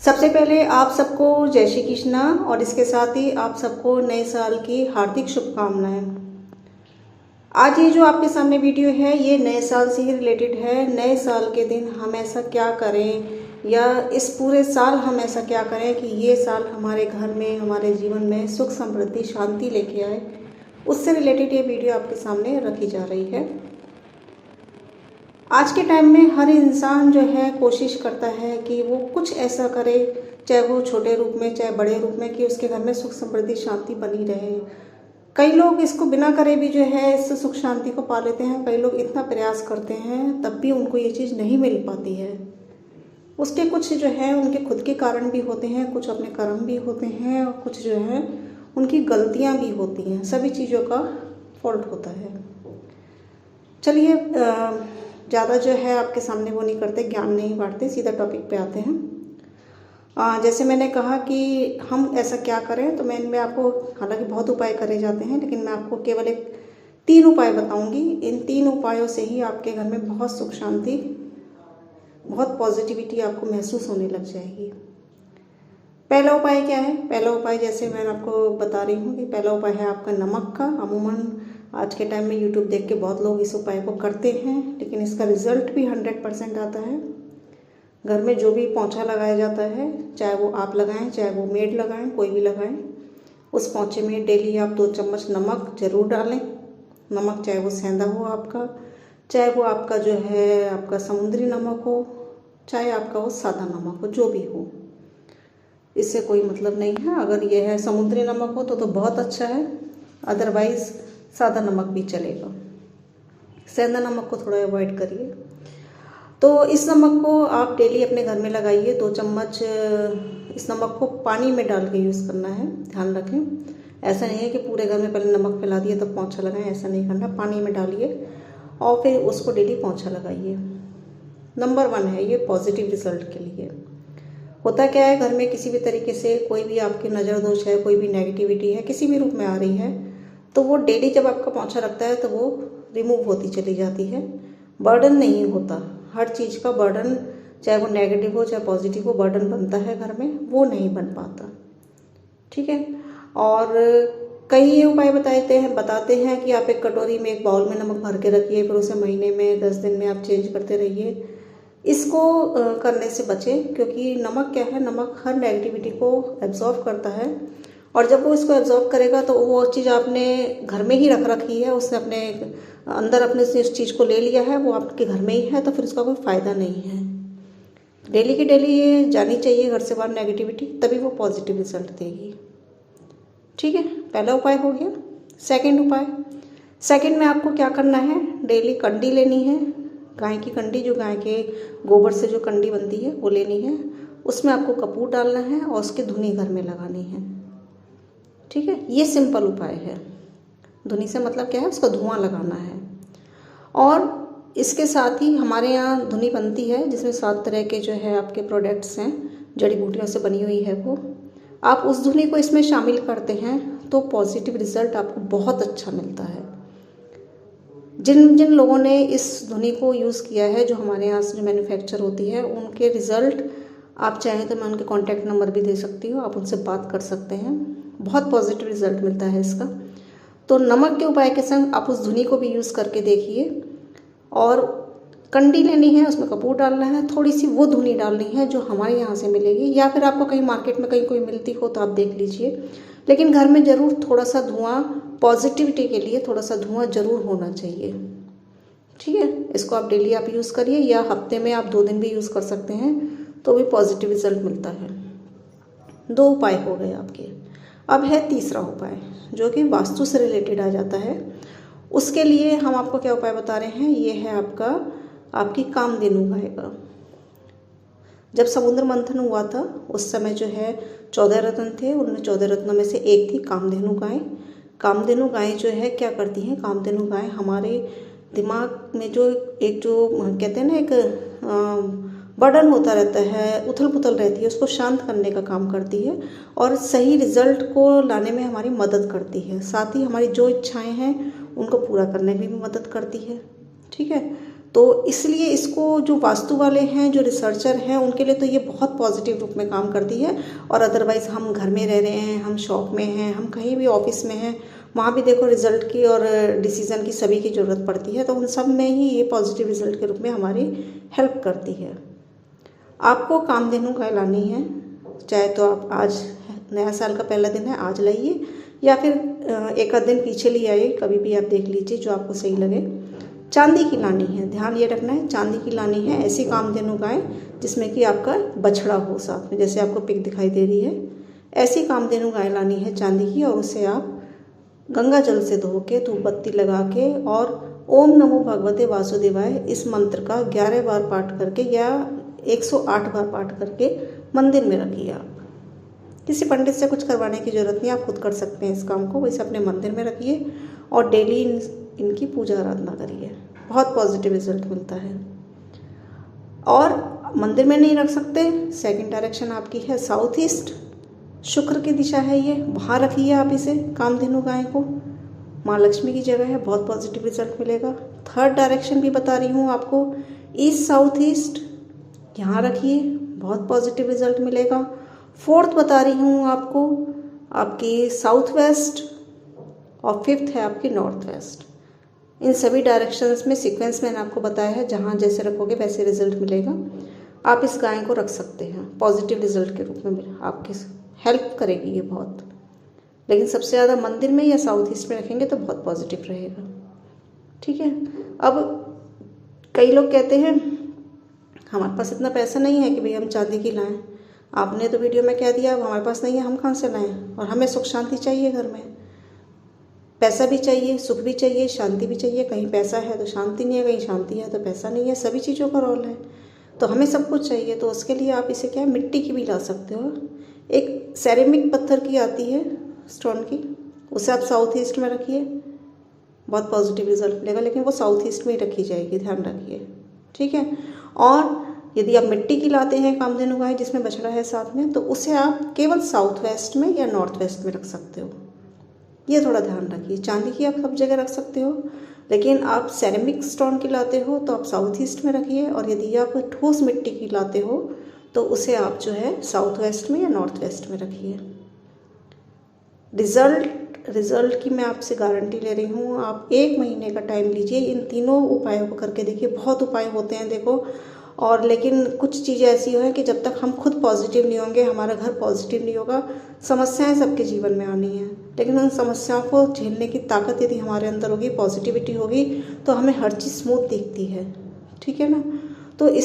सबसे पहले आप सबको जय श्री कृष्णा और इसके साथ ही आप सबको नए साल की हार्दिक शुभकामनाएं। आज ये जो आपके सामने वीडियो है ये नए साल से ही रिलेटेड है। नए साल के दिन हम ऐसा क्या करें या इस पूरे साल हम ऐसा क्या करें कि ये साल हमारे घर में, हमारे जीवन में सुख समृद्धि शांति लेके आए, उससे रिलेटेड ये वीडियो आपके सामने रखी जा रही है। आज के टाइम में हर इंसान जो है कोशिश करता है कि वो कुछ ऐसा करे, चाहे वो छोटे रूप में चाहे बड़े रूप में, कि उसके घर में सुख समृद्धि शांति बनी रहे। कई लोग इसको बिना करे भी जो है इस सुख शांति को पा लेते हैं। कई लोग इतना प्रयास करते हैं तब भी उनको ये चीज़ नहीं मिल पाती है। उसके कुछ जो है उनके खुद के कारण भी होते हैं, कुछ अपने कर्म भी होते हैं और कुछ जो है उनकी गलतियाँ भी होती हैं। सभी चीज़ों का फॉल्ट होता है। चलिए ज़्यादा जो है आपके सामने वो नहीं करते, ज्ञान नहीं बांटते, सीधा टॉपिक पे आते हैं। जैसे मैंने कहा कि हम ऐसा क्या करें, तो मैं इनमें आपको, हालांकि बहुत उपाय करे जाते हैं लेकिन मैं आपको केवल एक 3 उपाय बताऊंगी। इन 3 उपायों से ही आपके घर में बहुत सुख शांति, बहुत पॉजिटिविटी आपको महसूस होने लग जाएगी। पहला उपाय क्या है? पहला उपाय जैसे मैं आपको बता रही हूँ कि पहला उपाय है आपका नमक का। अमूमन आज के टाइम में यूट्यूब देख के बहुत लोग इस उपाय को करते हैं, लेकिन इसका रिजल्ट भी 100% आता है। घर में जो भी पोंछा लगाया जाता है, चाहे वो आप लगाएं चाहे वो मेड लगाएं, कोई भी लगाएं, उस पोंछे में डेली आप 2 चम्मच नमक ज़रूर डालें। नमक चाहे वो सेंधा हो आपका, चाहे वो आपका जो है आपका समुद्री नमक हो, चाहे आपका वो सादा नमक हो, जो भी हो, इससे कोई मतलब नहीं है। अगर ये है समुद्री नमक हो तो बहुत अच्छा है, अदरवाइज़ सादा नमक भी चलेगा। सेंधा नमक को थोड़ा अवॉइड करिए। तो इस नमक को आप डेली अपने घर में लगाइए। 2 चम्मच इस नमक को पानी में डाल के यूज़ करना है, ध्यान रखें। ऐसा नहीं है कि पूरे घर में पहले नमक फैला दिए तब पोंछा लगाएं, ऐसा नहीं करना। पानी में डालिए और फिर उसको डेली पोंछा लगाइए। नंबर 1 है ये पॉजिटिव रिजल्ट के लिए। होता क्या है, घर में किसी भी तरीके से कोई भी आपकी नज़र दोष है, कोई भी नेगेटिविटी है, किसी भी रूप में आ रही है, तो वो डेली जब आपका पोंछा लगता है तो वो रिमूव होती चली जाती है। बर्डन नहीं होता, हर चीज़ का बर्डन, चाहे वो नेगेटिव हो चाहे पॉजिटिव हो, बर्डन बनता है घर में, वो नहीं बन पाता। ठीक है। और कई ये उपाय बताते हैं कि आप एक कटोरी में, एक बाउल में नमक भर के रखिए, फिर उसे महीने में 10 दिन में आप चेंज करते रहिए। इसको करने से बचें, क्योंकि नमक क्या है, नमक हर नेगेटिविटी को एब्जॉर्व करता है और जब वो इसको एब्जॉर्ब करेगा तो वो चीज़ आपने घर में ही रख रखी है, उसने अपने अंदर अपने से इस चीज़ को ले लिया है, वो आपके घर में ही है, तो फिर उसका कोई फ़ायदा नहीं है। डेली की डेली ये जानी चाहिए घर से बाहर नेगेटिविटी, तभी वो पॉजिटिव रिजल्ट देगी। ठीक है, पहला उपाय हो गया। सेकंड उपाय, सेकंड में आपको क्या करना है, डेली कंडी लेनी है, गाय की कंडी, जो गाय के गोबर से जो कंडी बनती है वो लेनी है। उसमें आपको कपूर डालना है और उसकी धुनी घर में लगानी है। ठीक है, ये सिंपल उपाय है। धुनी से मतलब क्या है, उसका धुआं लगाना है। और इसके साथ ही हमारे यहाँ धुनी बनती है जिसमें 7 तरह के जो है आपके प्रोडक्ट्स हैं, जड़ी बूटियों से बनी हुई है वो। आप उस धुनी को इसमें शामिल करते हैं तो पॉजिटिव रिजल्ट आपको बहुत अच्छा मिलता है। जिन जिन लोगों ने इस धुनी को यूज़ किया है, जो हमारे यहाँ से जो मैन्युफैक्चर होती है, उनके रिज़ल्ट आप चाहें तो मैं उनके कॉन्टैक्ट नंबर भी दे सकती हूँ, आप उनसे बात कर सकते हैं। बहुत पॉजिटिव रिजल्ट मिलता है इसका। तो नमक के उपाय के संग आप उस धुनी को भी यूज़ करके देखिए। और कंडी लेनी है, उसमें कपूर डालना है, थोड़ी सी वो धुनी डालनी है जो हमारे यहाँ से मिलेगी, या फिर आपको कहीं मार्केट में कहीं कोई मिलती हो तो आप देख लीजिए। लेकिन घर में ज़रूर थोड़ा सा धुआं, पॉजिटिविटी के लिए थोड़ा सा धुआं ज़रूर होना चाहिए। ठीक है, इसको आप डेली आप यूज़ करिए, या हफ्ते में आप 2 दिन भी यूज़ कर सकते हैं, तो भी पॉजिटिव रिजल्ट मिलता है। 2 उपाय हो गए आपके। अब है तीसरा उपाय, जो कि वास्तु से रिलेटेड आ जाता है। उसके लिए हम आपको क्या उपाय बता रहे हैं, ये है आपकी कामधेनु गाय का। जब समुद्र मंथन हुआ था उस समय जो है 14 रत्न थे, उनमें 14 रत्नों में से एक थी कामधेनु गाय। कामधेनु गाय जो है क्या करती हैं, कामधेनु गाय हमारे दिमाग में जो कहते हैं ना, एक बर्डन होता रहता है, उथल पुथल रहती है, उसको शांत करने का काम करती है और सही रिजल्ट को लाने में हमारी मदद करती है। साथ ही हमारी जो इच्छाएं हैं उनको पूरा करने में भी मदद करती है। ठीक है, तो इसलिए इसको जो वास्तु वाले हैं, जो रिसर्चर हैं, उनके लिए तो ये बहुत पॉजिटिव रूप में काम करती है। और अदरवाइज़ हम घर में रह रहे हैं, हम शॉप में हैं, हम कहीं भी ऑफिस में हैं, वहाँ भी देखो रिजल्ट की और डिसीज़न की सभी की ज़रूरत पड़ती है। तो उन सब में ही ये पॉजिटिव रिजल्ट के रूप में हमारी हेल्प करती है। आपको कामधेनु गाय लानी है, चाहे तो आप आज नया साल का पहला दिन है आज लाइए, या फिर एक आध दिन पीछे ले आइए, कभी भी आप देख लीजिए जो आपको सही लगे। चांदी की लानी है, ध्यान ये रखना है, चांदी की लानी है। ऐसी कामधेनु गाय जिसमें कि आपका बछड़ा हो साथ में, जैसे आपको पिक दिखाई दे रही है, ऐसी कामधेनु गाय लानी है चांदी की। और उसे आप गंगा जल से धो के, धूप बत्ती लगा के और ओम नमो भगवते वासुदेवाय इस मंत्र का 11 बार पाठ करके या 108 बार पाठ करके मंदिर में रखिए। आप किसी पंडित से कुछ करवाने की ज़रूरत नहीं, आप खुद कर सकते हैं इस काम को। वैसे अपने मंदिर में रखिए और डेली इनकी पूजा आराधना करिए, बहुत पॉजिटिव रिजल्ट मिलता है। और मंदिर में नहीं रख सकते, सेकंड डायरेक्शन आपकी है साउथ ईस्ट, शुक्र की दिशा है ये, वहाँ रखिए आप इसे कामधेनु गाय को। माँ लक्ष्मी की जगह है, बहुत पॉजिटिव रिजल्ट मिलेगा। थर्ड डायरेक्शन भी बता रही हूँ आपको, ईस्ट साउथ ईस्ट, यहाँ रखिए, बहुत पॉजिटिव रिजल्ट मिलेगा। फोर्थ बता रही हूँ आपको आपकी साउथ वेस्ट, और फिफ्थ है आपकी नॉर्थ वेस्ट। इन सभी डायरेक्शंस में सीक्वेंस मैंने आपको बताया है, जहाँ जैसे रखोगे वैसे रिजल्ट मिलेगा। आप इस गाय को रख सकते हैं, पॉजिटिव रिजल्ट के रूप में आपकी हेल्प करेगी ये बहुत। लेकिन सबसे ज़्यादा मंदिर में या साउथ ईस्ट में रखेंगे तो बहुत पॉजिटिव रहेगा। ठीक है। अब कई लोग कहते हैं हमारे पास इतना पैसा नहीं है कि भाई हम चांदी की लाएं। आपने तो वीडियो में कह दिया, अब हमारे पास नहीं है, हम कहाँ से लाएं? और हमें सुख शांति चाहिए घर में, पैसा भी चाहिए, सुख भी चाहिए, शांति भी चाहिए। कहीं पैसा है तो शांति नहीं है, कहीं शांति है तो पैसा नहीं है, सभी चीज़ों का रोल है। तो हमें सब कुछ चाहिए, तो उसके लिए आप इसे क्या है, मिट्टी की भी ला सकते हो। एक सेरेमिक पत्थर की आती है स्टोन की, उसे आप साउथ ईस्ट में रखिए, बहुत पॉजिटिव रिजल्ट मिलेगा। लेकिन वो साउथ ईस्ट में ही रखी जाएगी, ध्यान रखिए। ठीक है। और यदि आप मिट्टी की लाते हैं कामधेनु गाय जिसमें बछड़ा है साथ में, तो उसे आप केवल साउथ वेस्ट में या नॉर्थ वेस्ट में रख सकते हो, ये थोड़ा ध्यान रखिए। चांदी की आप सब जगह रख सकते हो, लेकिन आप सेरेमिक स्टोन की लाते हो तो आप साउथ ईस्ट में रखिए। और यदि आप ठोस मिट्टी की लाते हो तो उसे आप जो है साउथ वेस्ट में या नॉर्थ वेस्ट में रखिए। रिजल्ट की मैं आपसे गारंटी ले रही हूँ। आप 1 महीने का टाइम लीजिए, इन तीनों उपायों को करके देखिए। बहुत उपाय होते हैं देखो, और लेकिन कुछ चीज़ें ऐसी हैं कि जब तक हम खुद पॉजिटिव नहीं होंगे, हमारा घर पॉजिटिव नहीं होगा। समस्याएं सबके जीवन में आनी हैं, लेकिन उन समस्याओं को झेलने की ताकत यदि हमारे अंदर होगी, पॉजिटिविटी होगी, तो हमें हर चीज़ स्मूथ दिखती है। ठीक है ना। तो इस